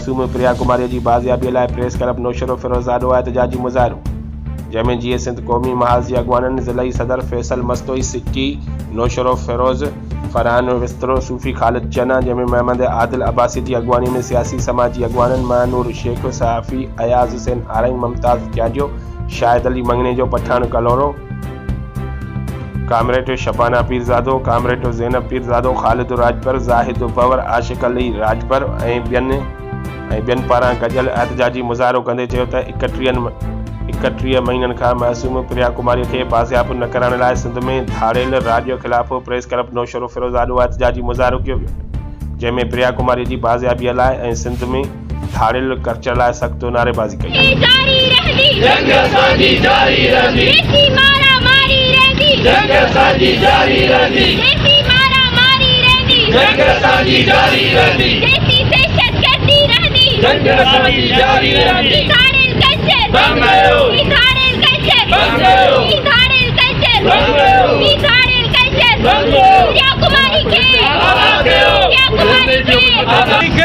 मासूम प्रिया कुमारी की बाज़ियाबी लाइ प्रेस क्लब नौशरो फिरोज़ादो एहतजाजी मुज़ाहिरो, जंहिंमें जीअं सिंध क़ौमी महाज़ जी अॻुवाननि, ज़िलई सदर फैसल मस्तोई सिक्की, नौशरो फिरोज़, फरहान विस्तरो, सूफ़ी ख़ालिद जना, जंहिंमें महमद आदिल अब्बासी की अॻुवानी में सियासी समाजी अॻुवाननि महानूर शेख, सहाफ़ी अयाज़ हुसैन आरई, मुमताज़ क्याजो, शाहिद अली मंगने जो, पठान कलोरो, कामरेड शबाना पीरज़ादो, कामरेड ज़ैनब पीरज़ादो, ख़ालिद राजपर, ज़ाहिद बवर, आशिक़ अली राजपर ऐं ॿियनि पारां गॾियल एहतजाजी मुज़ाहिरो कंदे चयो त 31 महीननि खां मासूम प्रिया कुमारी खे बाज़ियाब न करण लाइ सिंध में धाड़ेल राॼ ख़िलाफ़ प्रेस क्लब नौशरो फिरोज़ादो एहतजाजी मुज़ाहिरो कयो वियो, जंहिंमें प्रिया कुमारी की बाज़ियाबीअ लाइ ऐं सिंध में धाड़ेल कल्चर लाइ सख़्त नारेबाज़ी कई। प्रिया कुमारी के